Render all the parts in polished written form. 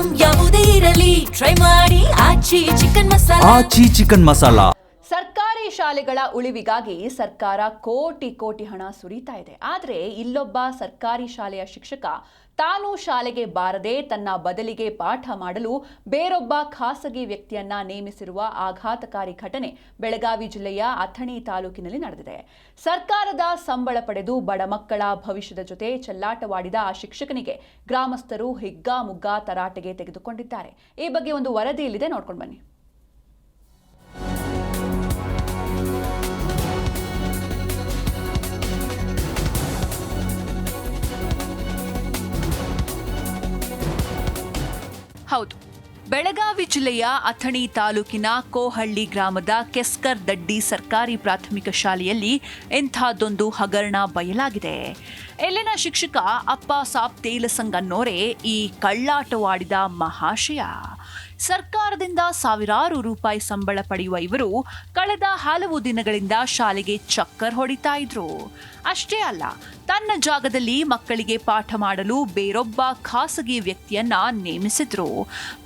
Item ಯಾವುದೇ ಇರಲಿ try ಮಾಡಿ ಆಚಿ ಚಿಕನ್ ಮಸಾಲಾ. ಸರ್ಕಾರಿ ಶಾಲೆಗಳ ಉಳಿವಿಗಾಗಿ ಸರ್ಕಾರ ಕೋಟಿ ಹಣ ಸುರಿತಾ ಇದೆ. ಆದರೆ ಇಲ್ಲೊಬ್ಬ ಸರ್ಕಾರಿ ಶಾಲೆಯ ಶಿಕ್ಷಕ ತಾನು ಶಾಲೆಗೆ ಬಾರದೆ ತನ್ನ ಬದಲಿಗೆ ಪಾಠ ಮಾಡಲು ಬೇರೊಬ್ಬ ಖಾಸಗಿ ವ್ಯಕ್ತಿಯನ್ನ ನೇಮಿಸಿರುವ ಆಘಾತಕಾರಿ ಘಟನೆ ಬೆಳಗಾವಿ ಜಿಲ್ಲೆಯ ಅಥಣಿ ತಾಲೂಕಿನಲ್ಲಿ ನಡೆದಿದೆ. ಸರ್ಕಾರದ ಸಂಬಳ ಪಡೆದು ಬಡ ಮಕ್ಕಳ ಭವಿಷ್ಯದ ಜೊತೆ ಚೆಲ್ಲಾಟವಾಡಿದ ಆ ಶಿಕ್ಷಕನಿಗೆ ಗ್ರಾಮಸ್ಥರು ಹಿಗ್ಗಾಮುಗ್ಗಾ ತರಾಟೆಗೆ ತೆಗೆದುಕೊಂಡಿದ್ದಾರೆ. ಈ ಬಗ್ಗೆ ಒಂದು ವರದಿ ಇಲ್ಲಿದೆ, ನೋಡ್ಕೊಂಡು ಬನ್ನಿ. ಹೌದು, ಬೆಳಗಾವಿ ಜಿಲ್ಲೆಯ ಅಥಣಿ ತಾಲೂಕಿನ ಕೋಹಳ್ಳಿ ಗ್ರಾಮದ ಕೆಸ್ಕರ್ ದಡ್ಡಿ ಸರ್ಕಾರಿ ಪ್ರಾಥಮಿಕ ಶಾಲೆಯಲ್ಲಿ ಇಂಥದ್ದೊಂದು ಹಗರಣ ಬಯಲಾಗಿದೆ. ಇಲ್ಲಿನ ಶಿಕ್ಷಕ ಅಪ್ಪ ಸಾಬ್ ತೇಲಸಂಗ್ ಅನ್ನೋರೇ ಈ ಕಳ್ಳಾಟವಾಡಿದ ಮಹಾಶಯ. ಸರ್ಕಾರದಿಂದ ಸಾವಿರಾರು ರೂಪಾಯಿ ಸಂಬಳ ಪಡೆಯುವ ಇವರು ಕಳೆದ ಹಲವು ದಿನಗಳಿಂದ ಶಾಲೆಗೆ ಚಕ್ಕರ್ ಹೊಡಿತಾ ಇದ್ರು. ಅಷ್ಟೇ ಅಲ್ಲ, ತನ್ನ ಜಾಗದಲ್ಲಿ ಮಕ್ಕಳಿಗೆ ಪಾಠ ಮಾಡಲು ಬೇರೊಬ್ಬ ಖಾಸಗಿ ವ್ಯಕ್ತಿಯನ್ನ ನೇಮಿಸಿದ್ರು.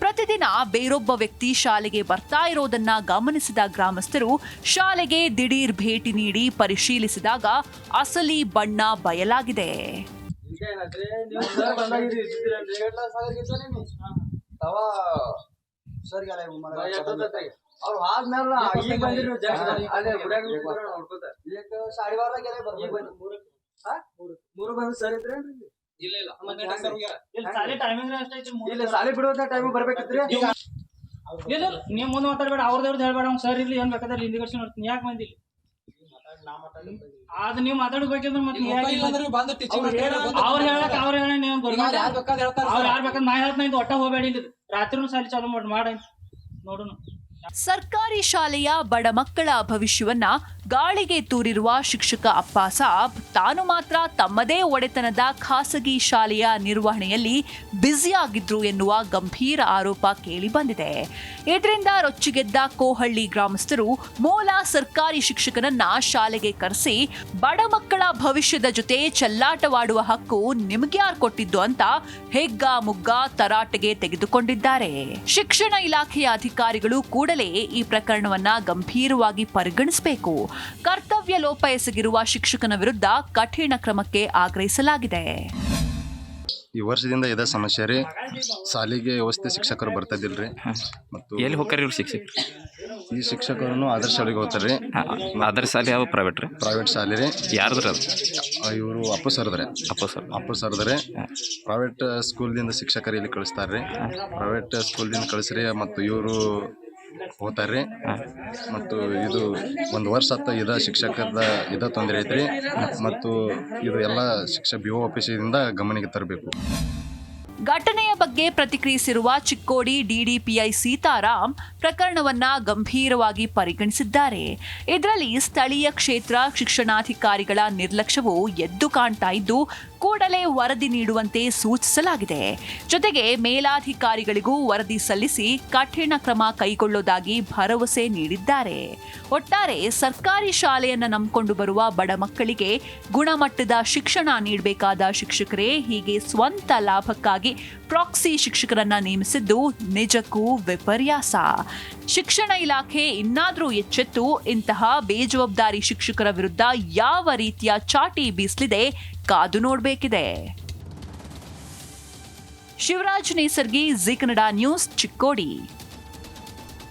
ಪ್ರತಿದಿನ ಬೇರೊಬ್ಬ ವ್ಯಕ್ತಿ ಶಾಲೆಗೆ ಬರ್ತಾ ಇರೋದನ್ನ ಗಮನಿಸಿದ ಗ್ರಾಮಸ್ಥರು ಶಾಲೆಗೆ ದಿಢೀರ್ ಭೇಟಿ ನೀಡಿ ಪರಿಶೀಲಿಸಿದಾಗ ಅಸಲಿ ಬಣ್ಣ ಬಯಲಾಗಿದೆ. ನೀವು ಮುಂದೆ ಮಾತಾಡ್ಬೇಡ, ಅವ್ರದವ್ರದ್ದು ಹೇಳ್ಬೇಡ. ಅವ್ನು ಸರ್ ಇರ್ಲಿ ಏನ್ ಬೇಕಾದ್ರೆ ಹಿಂದಿ ಕರ್ಸಿ ನೋಡ್ತೀನಿ. ಯಾಕೆ ಬಂದಿಲ್ಲ ಅದು ನೀವು ಮಾತಾಡ್ಬೇಕಂದ್ರೆ ಮತ್ತೆ ಅವ್ರು ಹೇಳಕ್ ಅವ್ರು ಹೇಳ ನೀವು ಅವ್ರು ಯಾರು ಬೇಕಾದ್ರೆ ನಾ ಹೇಳ್ತಾ ಒಟ್ಟ ಹೋಗ್ಬೇಡಿ. ರಾತ್ರಿನೂ ಸಾಲಿ ಚಾಲು ಮಾಡಿ ನೋಡೋಣ. ಸರ್ಕಾರಿ ಶಾಲೆಯ ಬಡ ಮಕ್ಕಳ ಭವಿಷ್ಯವನ್ನ ಗಾಳಿಗೆ ತೂರಿರುವ ಶಿಕ್ಷಕ ಅಪ್ಪ ಸಾಬ್ ತಾನು ಮಾತ್ರ ತಮ್ಮದೇ ಒಡೆತನದ ಖಾಸಗಿ ಶಾಲೆಯ ನಿರ್ವಹಣೆಯಲ್ಲಿ ಬ್ಯುಸಿಯಾಗಿದ್ರು ಎನ್ನುವ ಗಂಭೀರ ಆರೋಪ ಕೇಳಿಬಂದಿದೆ. ಇದರಿಂದ ರೊಚ್ಚಿಗೆದ್ದ ಕೋಹಳ್ಳಿ ಗ್ರಾಮಸ್ಥರು ಮೂಲ ಸರ್ಕಾರಿ ಶಿಕ್ಷಕನನ್ನ ಶಾಲೆಗೆ ಕರೆಸಿ ಬಡ ಮಕ್ಕಳ ಭವಿಷ್ಯದ ಜೊತೆ ಚೆಲ್ಲಾಟವಾಡುವ ಹಕ್ಕು ನಿಮ್ಗ್ಯಾರು ಕೊಟ್ಟಿದ್ದು ಅಂತ ಹಿಗ್ಗಾಮುಗ್ಗಾ ತರಾಟೆಗೆ ತೆಗೆದುಕೊಂಡಿದ್ದಾರೆ. ಶಿಕ್ಷಣ ಇಲಾಖೆಯ ಅಧಿಕಾರಿಗಳು ಕೂಡಲೇ ಈ ಪ್ರಕರಣವನ್ನ ಗಂಭೀರವಾಗಿ ಪರಿಗಣಿಸಬೇಕು. ಕರ್ತವ್ಯ ಲೋಪ ಎಸಗಿರುವ ಶಿಕ್ಷಕನ ವಿರುದ್ಧ ಕಠಿಣ ಕ್ರಮಕ್ಕೆ ಆಗ್ರಹಿಸಲಾಗಿದೆ. ಈ ವರ್ಷದಿಂದ ಇದೇ ಸಮಸ್ಯೆ ರೀ. ಶಾಲೆಗೆ ವ್ಯವಸ್ಥೆ ಶಿಕ್ಷಕರು ಬರ್ತಿದ್ದಿಲ್ರಿ. ಮತ್ತು ಎಲ್ಲಿ ಹೋಗ್ತಾರೆ ಶಿಕ್ಷಕರು? ಈ ಶಿಕ್ಷಕರು ಆದರ್ಶ ಶಾಲೆಗೆ ಹೋಗ್ತಾರೆ. ಆದರ್ಶ ಶಾಲೆ ಯಾವ ಪ್ರೈವೇಟ್ ರೀ? ಪ್ರೈವೇಟ್ ಶಾಲೆ ರೀ. ಯಾರ್ದ್ರ ಇವರು ಅಪ್ಪು ಸರ್ದ್ರೆ. ಅಪ್ಪು ಸರ್ದ್ರೆ ಪ್ರೈವೇಟ್ ಸ್ಕೂಲ್ದಿಂದ ಶಿಕ್ಷಕರು ಇಲ್ಲಿ ಕಳಿಸ್ತಾರ್ರಿ. ಪ್ರೈವೇಟ್ ಸ್ಕೂಲ್ದಿಂದ ಕಳಿಸ್ರಿ ಮತ್ತು ಇವರು ಹೋಗ್ತಾರ್ರಿ. ಮತ್ತು ಇದು ಒಂದು ವರ್ಷ ಇದ ಶಿಕ್ಷಕದ ತೊಂದರೆ ಐತ್ರಿ. ಮತ್ತು ಇದು ಎಲ್ಲ BO ಆಫೀಸಿಂದ ಗಮನಕ್ಕೆ ತರಬೇಕು. ಘಟನೆಯ ಬಗ್ಗೆ ಪ್ರತಿಕ್ರಿಯಿಸಿರುವ ಚಿಕ್ಕೋಡಿ DDPI ಸೀತಾರಾಮ್ ಪ್ರಕರಣವನ್ನ ಗಂಭೀರವಾಗಿ ಪರಿಗಣಿಸಿದ್ದಾರೆ. ಇದರಲ್ಲಿ ಸ್ಥಳೀಯ ಕ್ಷೇತ್ರ ಶಿಕ್ಷಣಾಧಿಕಾರಿಗಳ ನಿರ್ಲಕ್ಷ್ಯವು ಎದ್ದು ಕಾಣ್ತಾ ಇದ್ದು ಕೂಡಲೇ ವರದಿ ನೀಡುವಂತೆ ಸೂಚಿಸಲಾಗಿದೆ. ಜೊತೆಗೆ ಮೇಲಾಧಿಕಾರಿಗಳಿಗೂ ವರದಿ ಸಲ್ಲಿಸಿ ಕಠಿಣ ಕ್ರಮ ಕೈಗೊಳ್ಳೋದಾಗಿ ಭರವಸೆ ನೀಡಿದ್ದಾರೆ. ಒಟ್ಟಾರೆ ಸರ್ಕಾರಿ ಶಾಲೆಯನ್ನ ನಂಬಿಕೊಂಡು ಬರುವ ಬಡ ಮಕ್ಕಳಿಗೆ ಗುಣಮಟ್ಟದ ಶಿಕ್ಷಣ ನೀಡಬೇಕಾದ ಶಿಕ್ಷಕರೇ ಹೀಗೆ ಸ್ವಂತ ಲಾಭಕ್ಕಾಗಿ ಪ್ರಾಕ್ಸಿ ಶಿಕ್ಷಕರನ್ನ ನೇಮಿಸಿದ್ದು ನಿಜಕ್ಕೂ ವಿಪರ್ಯಾಸ. ಶಿಕ್ಷಣ ಇಲಾಖೆ ಇನ್ನಾದರೂ ಎಚ್ಚೆತ್ತು ಇಂತಹ ಬೇಜವಾಬ್ದಾರಿ ಶಿಕ್ಷಕರ ವಿರುದ್ಧ ಯಾವ ರೀತಿಯ ಚಾಟಿ ಬೀಸಲಿದೆ ಕಾದು ನೋಡಬೇಕಿದೆ. ಶಿವರಾಜ್ ನೇಸರ್ಗಿ, ಜೀ ಕನ್ನಡ ನ್ಯೂಸ್, ಚಿಕ್ಕೋಡಿ.